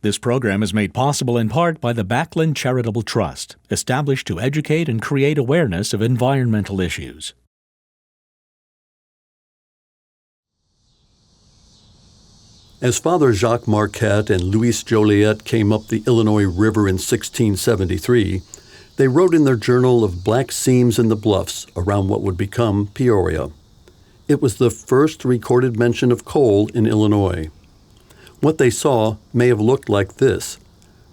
This program is made possible in part by the Backlund Charitable Trust, established to educate and create awareness of environmental issues. As Father Jacques Marquette and Louis Joliet came up the Illinois River in 1673, they wrote in their journal of black seams in the bluffs around what would become Peoria. It was the first recorded mention of coal in Illinois. What they saw may have looked like this: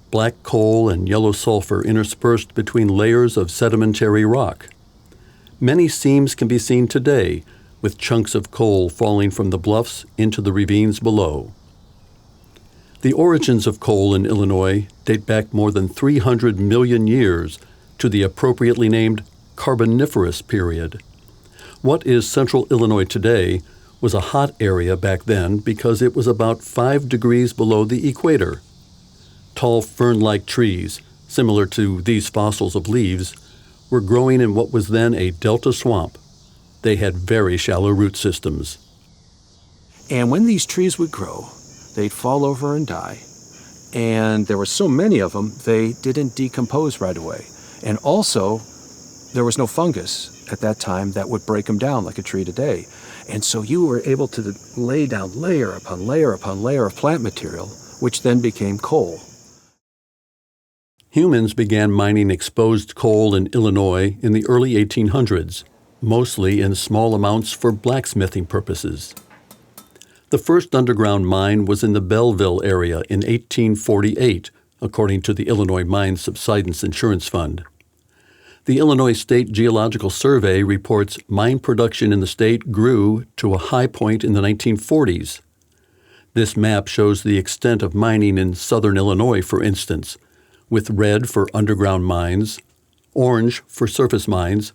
black coal and yellow sulfur interspersed between layers of sedimentary rock. Many seams can be seen today, with chunks of coal falling from the bluffs into the ravines below. The origins of coal in Illinois date back more than 300 million years to the appropriately named Carboniferous period. What is central Illinois today was a hot area back then because it was about 5 degrees below the equator. Tall fern-like trees, similar to these fossils of leaves, were growing in what was then a delta swamp. They had very shallow root systems. And when these trees would grow, they'd fall over and die. And there were so many of them, they didn't decompose right away. And also, there was no fungus at that time that would break them down like a tree today. And so you were able to lay down layer upon layer upon layer of plant material, which then became coal. Humans began mining exposed coal in Illinois in the early 1800s, mostly in small amounts for blacksmithing purposes. The first underground mine was in the Belleville area in 1848, according to the Illinois Mine Subsidence Insurance Fund. The Illinois State Geological Survey reports mine production in the state grew to a high point in the 1940s. This map shows the extent of mining in southern Illinois, for instance, with red for underground mines, orange for surface mines,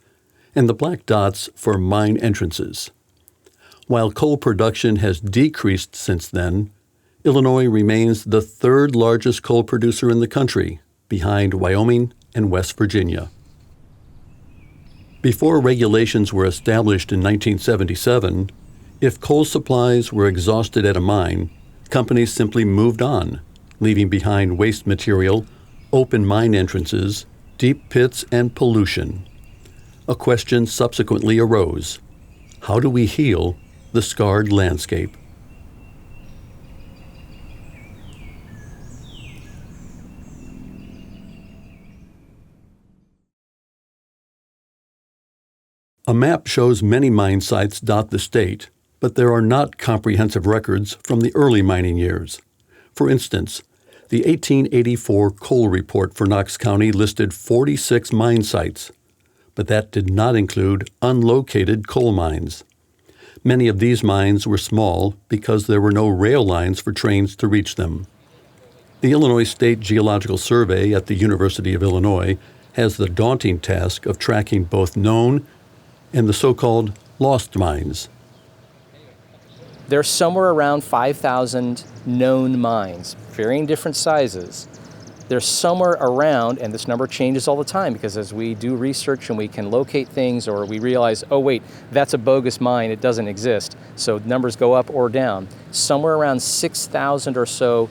and the black dots for mine entrances. While coal production has decreased since then, Illinois remains the third largest coal producer in the country, behind Wyoming and West Virginia. Before regulations were established in 1977, if coal supplies were exhausted at a mine, companies simply moved on, leaving behind waste material, open mine entrances, deep pits, and pollution. A question subsequently arose: how do we heal the scarred landscape? A map shows many mine sites dot the state, but there are not comprehensive records from the early mining years. For instance, the 1884 coal report for Knox County listed 46 mine sites, but that did not include unlocated coal mines. Many of these mines were small because there were no rail lines for trains to reach them. The Illinois State Geological Survey at the University of Illinois has the daunting task of tracking both known and the so-called lost mines. There's somewhere around 5,000 known mines, varying different sizes. There's somewhere around, and this number changes all the time because as we do research and we can locate things or we realize, oh wait, that's a bogus mine, it doesn't exist. So numbers go up or down. Somewhere around 6,000 or so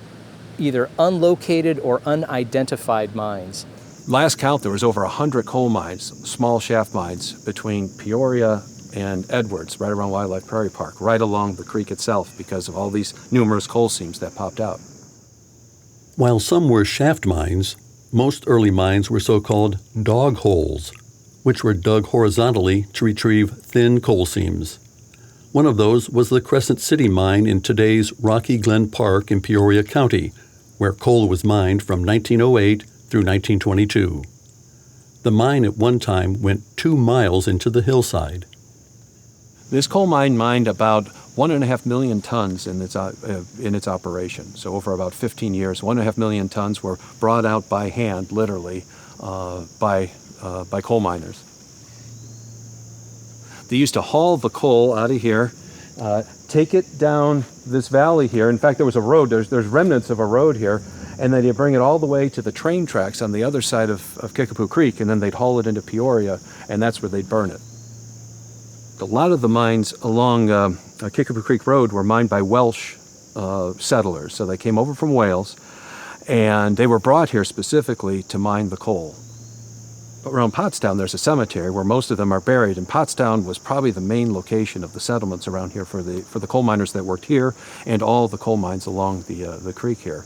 either unlocated or unidentified mines. Last count, there was over 100 coal mines, small shaft mines, between Peoria and Edwards, right around Wildlife Prairie Park, right along the creek itself because of all these numerous coal seams that popped out. While some were shaft mines, most early mines were so-called dog holes, which were dug horizontally to retrieve thin coal seams. One of those was the Crescent City mine in today's Rocky Glen Park in Peoria County, where coal was mined from 1908 through 1922. The mine at one time went 2 miles into the hillside. This coal mine mined about 1.5 million tons in its operation. So over about 15 years, 1.5 million tons were brought out by hand, literally, by coal miners. They used to haul the coal out of here, take it down this valley here. In fact, there was a road. There's remnants of a road here. And then they'd bring it all the way to the train tracks on the other side of Kickapoo Creek, and then they'd haul it into Peoria, and that's where they'd burn it. A lot of the mines along Kickapoo Creek Road were mined by Welsh settlers. So they came over from Wales, And they were brought here specifically to mine the coal. But around Pottstown, there's a cemetery where most of them are buried, and Pottstown was probably the main location of the settlements around here for the coal miners that worked here and all the coal mines along the creek here.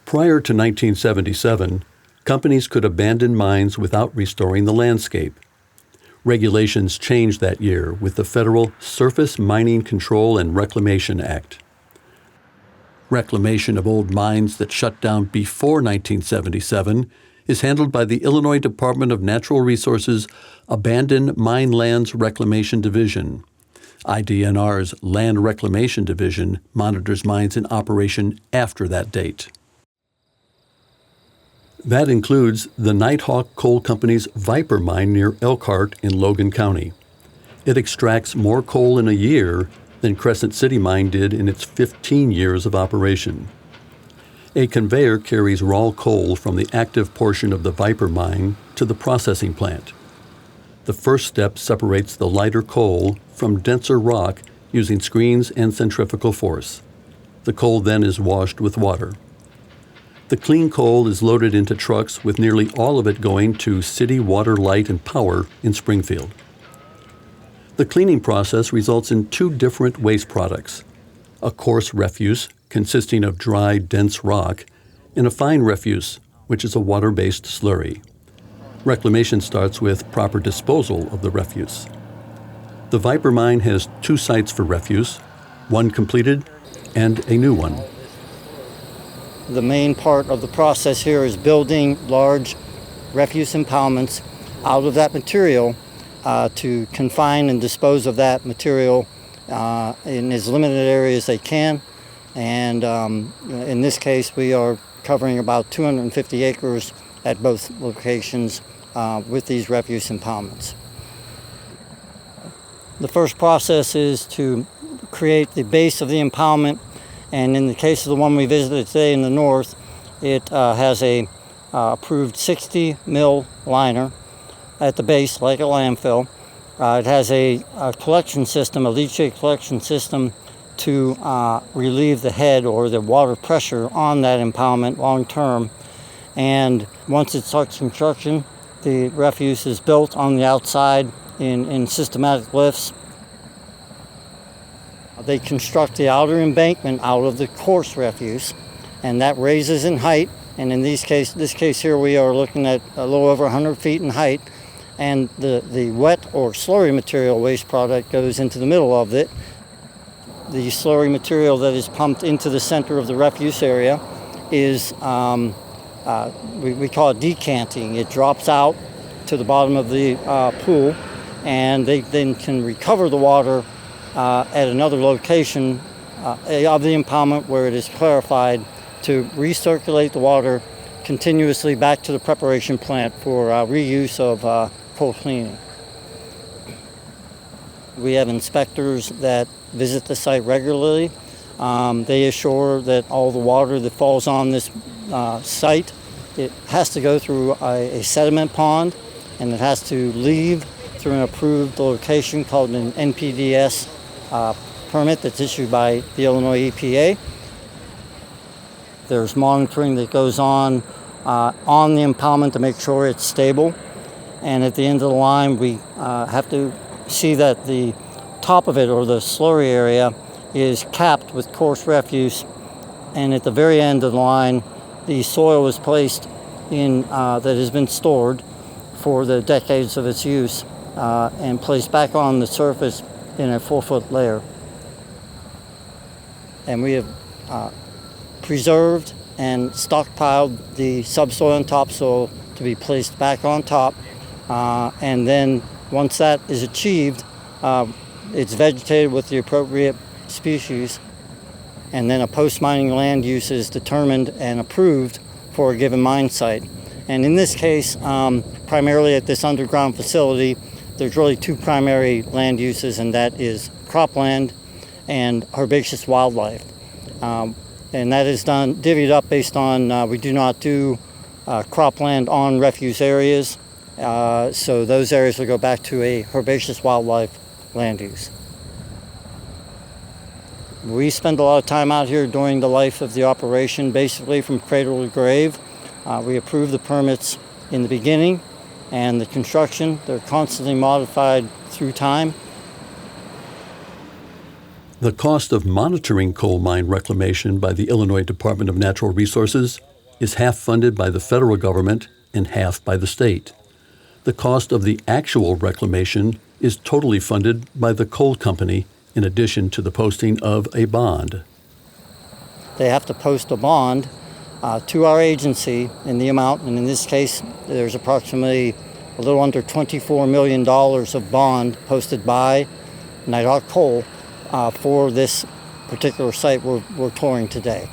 Prior to 1977, companies could abandon mines without restoring the landscape. Regulations changed that year with the Federal Surface Mining Control and Reclamation Act. Reclamation of old mines that shut down before 1977 is handled by the Illinois Department of Natural Resources Abandoned Mine Lands Reclamation Division. IDNR's Land Reclamation Division monitors mines in operation after that date. That includes the Nighthawk Coal Company's Viper Mine near Elkhart in Logan County. It extracts more coal in a year than Crescent City Mine did in its 15 years of operation. A conveyor carries raw coal from the active portion of the Viper Mine to the processing plant. The first step separates the lighter coal from denser rock using screens and centrifugal force. The coal then is washed with water. The clean coal is loaded into trucks with nearly all of it going to City Water, Light, and Power in Springfield. The cleaning process results in two different waste products: a coarse refuse consisting of dry, dense rock, and a fine refuse, which is a water-based slurry. Reclamation starts with proper disposal of the refuse. The Viper Mine has 2 sites for refuse, one completed and a new one. The main part of the process here is building large refuse impoundments out of that material to confine and dispose of that material in as limited area as they can. And in this case, we are covering about 250 acres at both locations with these refuse impoundments. The first process is to create the base of the impoundment, and in the case of the one we visited today in the north, it has a approved 60 mil liner at the base, like a landfill. It has a collection system, a leachate collection system, to relieve the head or the water pressure on that impoundment long term. And once it starts construction, the refuse is built on the outside in systematic lifts. They construct the outer embankment out of the coarse refuse, and that raises in height. And in this case here, we are looking at a little over 100 feet in height. And the wet or slurry material waste product goes into the middle of it. The slurry material that is pumped into the center of the refuse area is, we call it decanting. It drops out to the bottom of the pool, and they then can recover the water at another location of the impoundment where it is clarified to recirculate the water continuously back to the preparation plant for reuse of coal cleaning. We have inspectors that visit the site regularly. They assure that all the water that falls on this site, it has to go through a sediment pond, and it has to leave through an approved location called an NPDES permit that's issued by the Illinois EPA. There's monitoring that goes on the impoundment to make sure it's stable. And at the end of the line, we have to see that the top of it, or the slurry area, is capped with coarse refuse. And at the very end of the line, the soil is placed in that has been stored for the decades of its use and placed back on the surface in a 4-foot layer. And we have preserved and stockpiled the subsoil and topsoil to be placed back on top. And then once that is achieved, it's vegetated with the appropriate species, and then a post-mining land use is determined and approved for a given mine site. And in this case, primarily at this underground facility, there's really 2 primary land uses, and that is cropland and herbaceous wildlife. And that is divvied up based on, we do not do cropland on refuse areas, so those areas will go back to a herbaceous wildlife land use. We spend a lot of time out here during the life of the operation, basically from cradle to grave. We approve the permits in the beginning and the construction. They're constantly modified through time. The cost of monitoring coal mine reclamation by the Illinois Department of Natural Resources is half funded by the federal government and half by the state. The cost of the actual reclamation is totally funded by the coal company in addition to the posting of a bond. They have to post a bond to our agency in the amount, and in this case, there's approximately a little under $24 million of bond posted by Nighthawk Coal for this particular site we're touring today.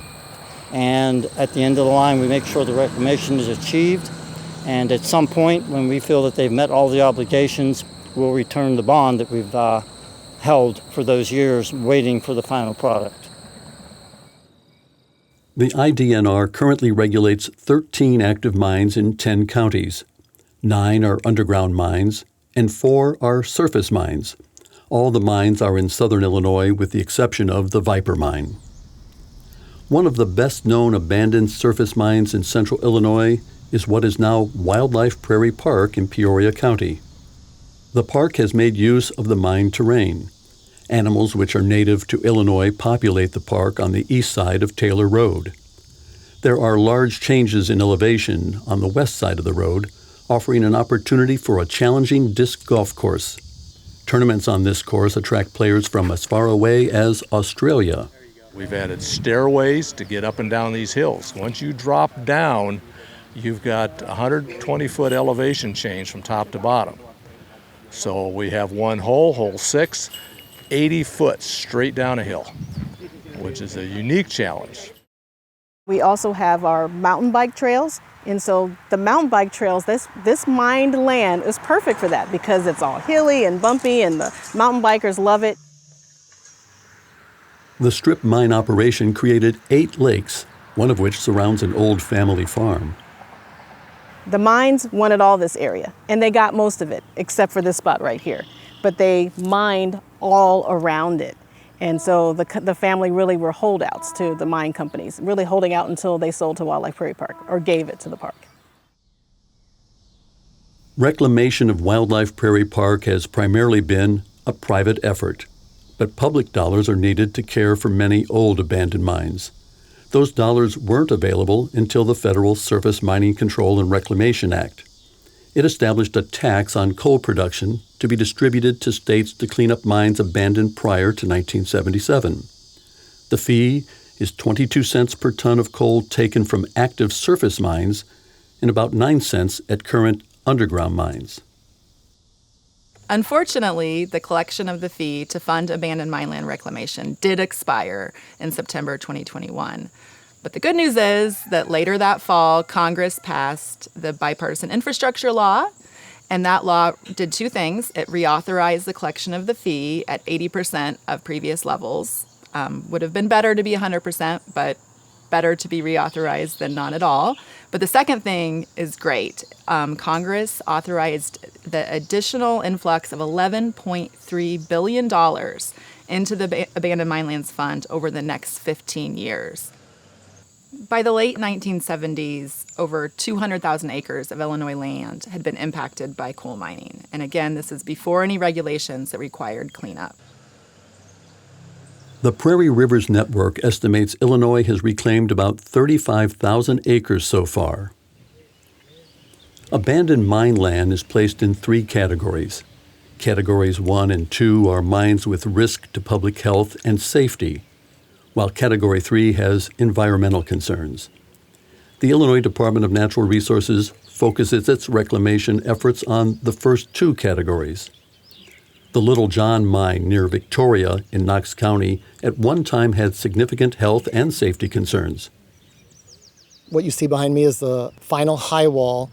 And at the end of the line, we make sure the reclamation is achieved, and at some point, when we feel that they've met all the obligations, we'll return the bond that we've held for those years waiting for the final product. The IDNR currently regulates 13 active mines in 10 counties. 9 are underground mines, and 4 are surface mines. All the mines are in southern Illinois with the exception of the Viper Mine. One of the best-known abandoned surface mines in central Illinois is what is now Wildlife Prairie Park in Peoria County. The park has made use of the mine terrain. Animals which are native to Illinois populate the park on the east side of Taylor Road. There are large changes in elevation on the west side of the road, offering an opportunity for a challenging disc golf course. Tournaments on this course attract players from as far away as Australia. We've added stairways to get up and down these hills. Once you drop down, you've got 120-foot elevation change from top to bottom. So we have one hole, hole 6, 80 foot straight down a hill, which is a unique challenge. We also have our mountain bike trails, and so the mountain bike trails, this mined land is perfect for that because it's all hilly and bumpy and the mountain bikers love it. The strip mine operation created 8 lakes, one of which surrounds an old family farm. The mines wanted all this area, and they got most of it, except for this spot right here. But they mined all around it. And so the family really were holdouts to the mine companies, really holding out until they sold to Wildlife Prairie Park, or gave it to the park. Reclamation of Wildlife Prairie Park has primarily been a private effort, but public dollars are needed to care for many old abandoned mines. Those dollars weren't available until the Federal Surface Mining Control and Reclamation Act. It established a tax on coal production to be distributed to states to clean up mines abandoned prior to 1977. The fee is 22 cents per ton of coal taken from active surface mines and about 9 cents at current underground mines. Unfortunately, the collection of the fee to fund abandoned mine land reclamation did expire in September 2021. But the good news is that later that fall, Congress passed the bipartisan infrastructure law, and that law did 2 things. It reauthorized the collection of the fee at 80% of previous levels. Would have been better to be 100%, but better to be reauthorized than not at all. But the second thing is great. Congress authorized the additional influx of $11.3 billion into the Abandoned Mine Lands Fund over the next 15 years. By the late 1970s, over 200,000 acres of Illinois land had been impacted by coal mining. And again, this is before any regulations that required cleanup. The Prairie Rivers Network estimates Illinois has reclaimed about 35,000 acres so far. Abandoned mine land is placed in 3 categories. Categories 1 and 2 are mines with risk to public health and safety, while Category 3 has environmental concerns. The Illinois Department of Natural Resources focuses its reclamation efforts on the first 2 categories. The Little John mine near Victoria in Knox County at one time had significant health and safety concerns. What you see behind me is the final high wall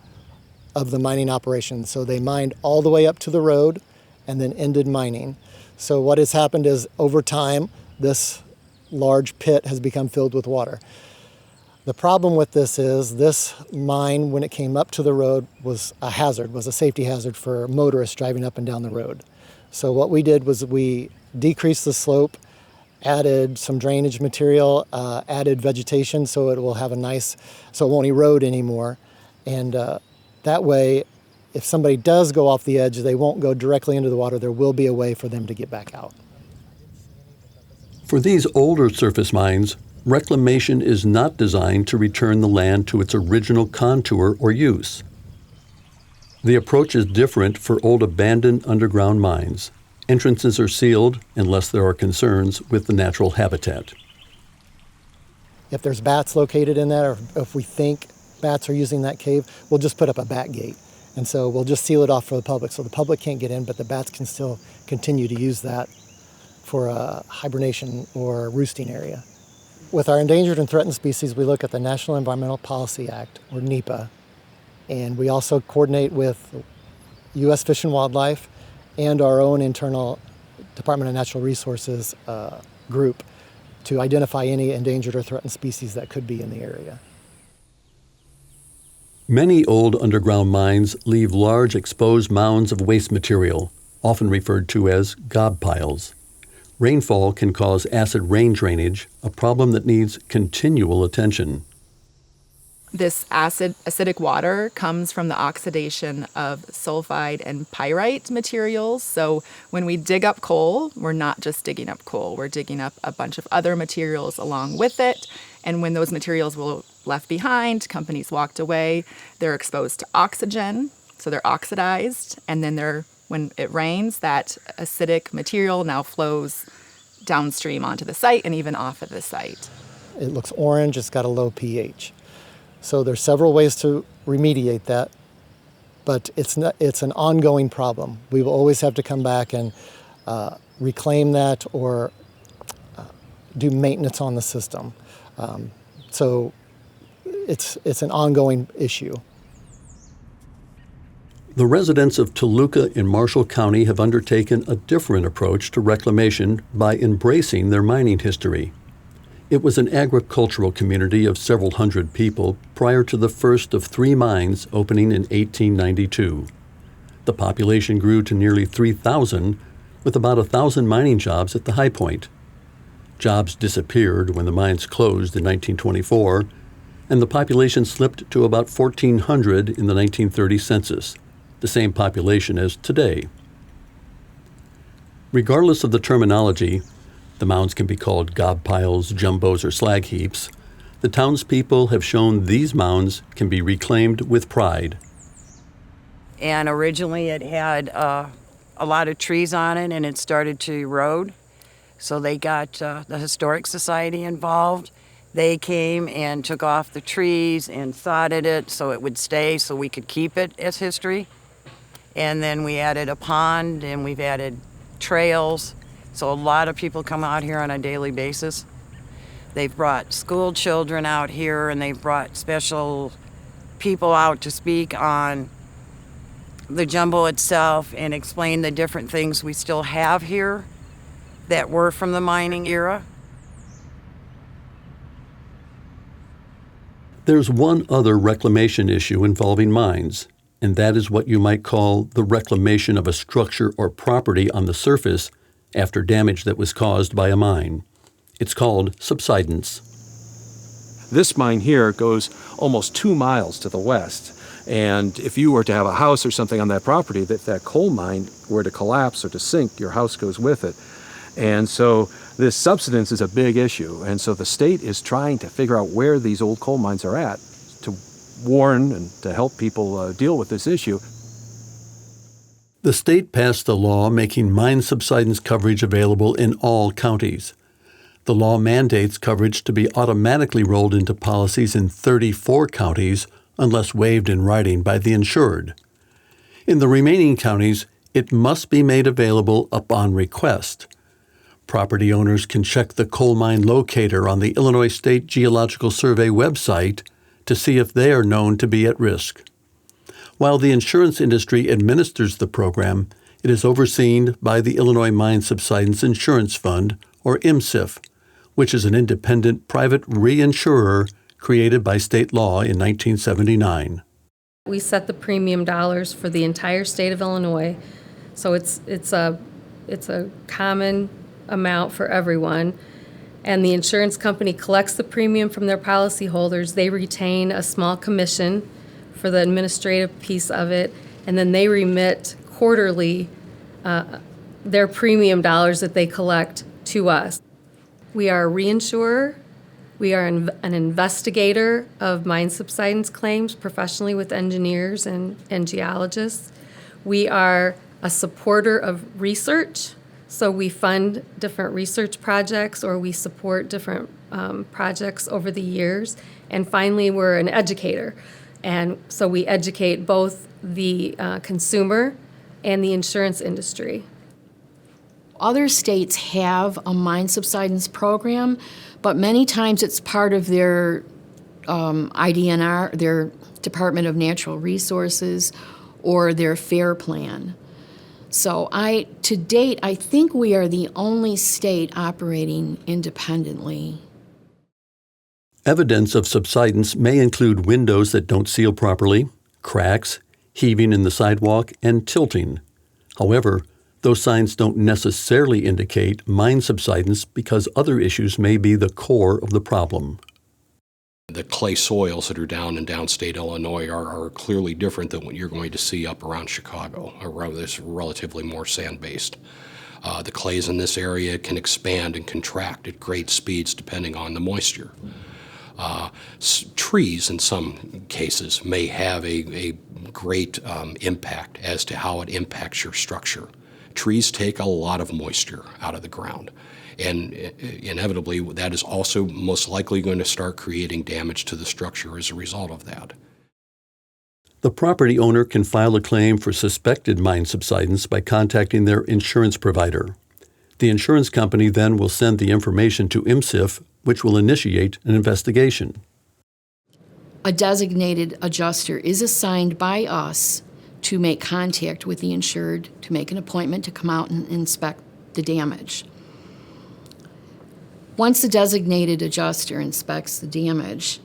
of the mining operation. So they mined all the way up to the road and then ended mining. So what has happened is over time, this large pit has become filled with water. The problem with this is this mine, when it came up to the road, was a hazard, was a safety hazard for motorists driving up and down the road. So what we did was we decreased the slope added some drainage material, added vegetation so it will have so it won't erode anymore. And that way, if somebody does go off the edge, they won't go directly into the water. There will be a way for them to get back out. For these older surface mines, reclamation is not designed to return the land to its original contour or use. The approach is different for old abandoned underground mines. Entrances are sealed unless there are concerns with the natural habitat. If there's bats located in that, or if we think bats are using that cave, we'll just put up a bat gate. And so we'll just seal it off for the public. So the public can't get in, but the bats can still continue to use that for a hibernation or roosting area. With our endangered and threatened species, we look at the National Environmental Policy Act, or NEPA, and we also coordinate with U.S. Fish and Wildlife and our own internal Department of Natural Resources group to identify any endangered or threatened species that could be in the area. Many old underground mines leave large exposed mounds of waste material, often referred to as gob piles. Rainfall can cause acid rain drainage, a problem that needs continual attention. This acidic water comes from the oxidation of sulfide and pyrite materials. So when we dig up coal, we're not just digging up coal, we're digging up a bunch of other materials along with it. And when those materials were left behind, companies walked away, they're exposed to oxygen, so they're oxidized, and then when it rains, that acidic material now flows downstream onto the site and even off of the site. It looks orange, it's got a low pH. So there's several ways to remediate that, but it's an ongoing problem. We will always have to come back and reclaim that or do maintenance on the system. So it's an ongoing issue. The residents of Toluca in Marshall County have undertaken a different approach to reclamation by embracing their mining history. It was an agricultural community of several hundred people prior to the first of 3 mines opening in 1892. The population grew to nearly 3,000, with about 1,000 mining jobs at the high point. Jobs disappeared when the mines closed in 1924, and the population slipped to about 1,400 in the 1930 census, the same population as today. Regardless of the terminology, the mounds can be called gob piles, jumbos, or slag heaps. The townspeople have shown these mounds can be reclaimed with pride. And originally it had a lot of trees on it, and it started to erode. So they got the Historic Society involved. They came and took off the trees and sodded it so it would stay, so we could keep it as history. And then we added a pond, and we've added trails. So a lot of people come out here on a daily basis. They've brought school children out here, and they've brought special people out to speak on the jumbo itself and explain the different things we still have here that were from the mining era. There's one other reclamation issue involving mines, and that is what you might call the reclamation of a structure or property on the surface after damage that was caused by a mine. It's called subsidence. This mine here goes almost 2 miles to the west. And if you were to have a house or something on that property, that coal mine were to collapse or to sink, your house goes with it. And so this subsidence is a big issue. And so the state is trying to figure out where these old coal mines are at to warn and to help people deal with this issue. The state passed a law making mine subsidence coverage available in all counties. The law mandates coverage to be automatically rolled into policies in 34 counties unless waived in writing by the insured. In the remaining counties, it must be made available upon request. Property owners can check the coal mine locator on the Illinois State Geological Survey website to see if they are known to be at risk. While the insurance industry administers the program, it is overseen by the Illinois Mine Subsidence Insurance Fund, or IMSIF, which is an independent private reinsurer created by state law in 1979. We set the premium dollars for the entire state of Illinois, so it's a common amount for everyone. and the insurance company collects the premium from their policyholders. They retain a small commission for the administrative piece of it, and then they remit quarterly their premium dollars that they collect to us. We are a reinsurer. We are an investigator of mine subsidence claims professionally with engineers and geologists. We are a supporter of research. So we fund different research projects, or we support different projects over the years. And finally, we're an educator. And so we educate both the consumer and the insurance industry. Other states have a mine subsidence program, but many times it's part of their IDNR, their Department of Natural Resources, or their FAIR plan. So to date, I think we are the only state operating independently. Evidence of subsidence may include windows that don't seal properly, cracks, heaving in the sidewalk, and tilting. However, those signs don't necessarily indicate mine subsidence because other issues may be the core of the problem. The clay soils that are down in downstate Illinois are clearly different than what you're going to see up around Chicago, around this relatively more sand-based. The clays in this area can expand and contract at great speeds depending on the moisture. Trees, in some cases, may have a great impact as to how it impacts your structure. Trees take a lot of moisture out of the ground. And inevitably, that is also most likely going to start creating damage to the structure as a result of that. The property owner can file a claim for suspected mine subsidence by contacting their insurance provider. The insurance company then will send the information to IMSIF, which will initiate an investigation. A designated adjuster is assigned by us to make contact with the insured, to make an appointment to come out and inspect the damage. Once the designated adjuster inspects the damage,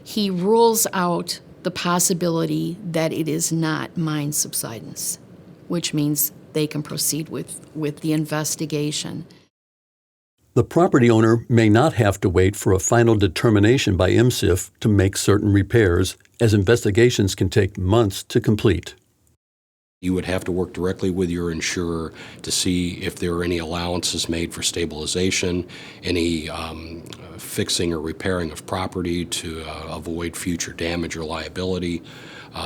he rules out the possibility that it is not mine subsidence, which means they can proceed with the investigation. The property owner may not have to wait for a final determination by IMSIF to make certain repairs, as investigations can take months to complete. You would have to work directly with your insurer to see if there are any allowances made for stabilization, any fixing or repairing of property to avoid future damage or liability.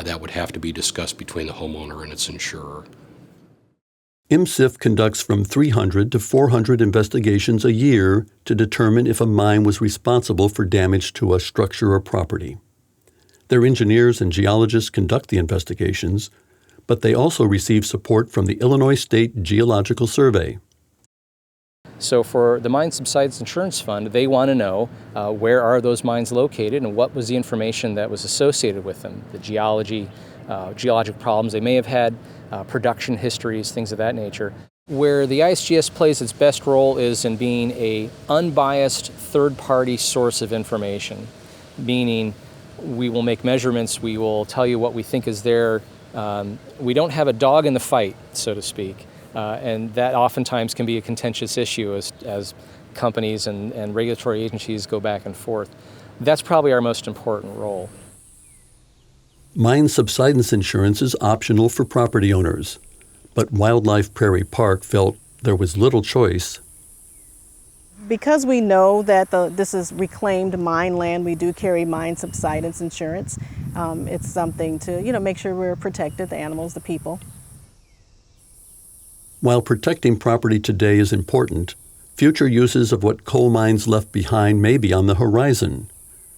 That would have to be discussed between the homeowner and its insurer. IMSIF conducts from 300 to 400 investigations a year to determine if a mine was responsible for damage to a structure or property. Their engineers and geologists conduct the investigations, but they also receive support from the Illinois State Geological Survey. So for the Mine Subsidence Insurance Fund, they want to know where are those mines located and what was the information that was associated with them, the geology, geologic problems they may have had, production histories, things of that nature. Where the ISGS plays its best role is in being an unbiased third-party source of information, meaning we will make measurements, we will tell you what we think is there. We don't have a dog in the fight, so to speak, and that oftentimes can be a contentious issue as companies and regulatory agencies go back and forth. That's probably our most important role. Mine subsidence insurance is optional for property owners, but Wildlife Prairie Park felt there was little choice. Because we know that this is reclaimed mine land, we do carry mine subsidence insurance. It's something to, make sure we're protected, the animals, the people. While protecting property today is important, future uses of what coal mines left behind may be on the horizon.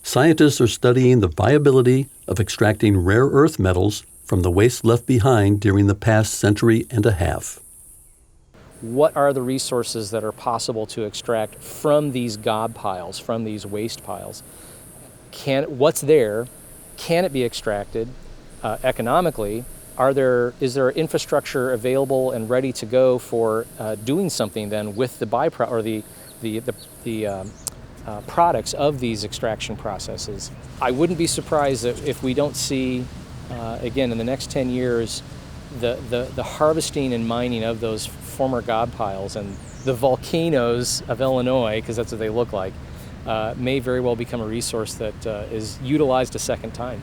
Scientists are studying the viability of extracting rare earth metals from the waste left behind during the past century and a half. What are the resources that are possible to extract from these gob piles, from these waste piles? What's there? Can it be extracted economically? Is there infrastructure available and ready to go for doing something then with the byproduct or the products of these extraction processes? I wouldn't be surprised if we don't see, again, in the next 10 years, the harvesting and mining of those former god piles and the volcanoes of Illinois, because that's what they look like, may very well become a resource that is utilized a second time.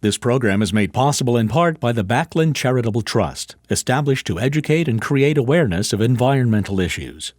This program is made possible in part by the Backlund Charitable Trust, established to educate and create awareness of environmental issues.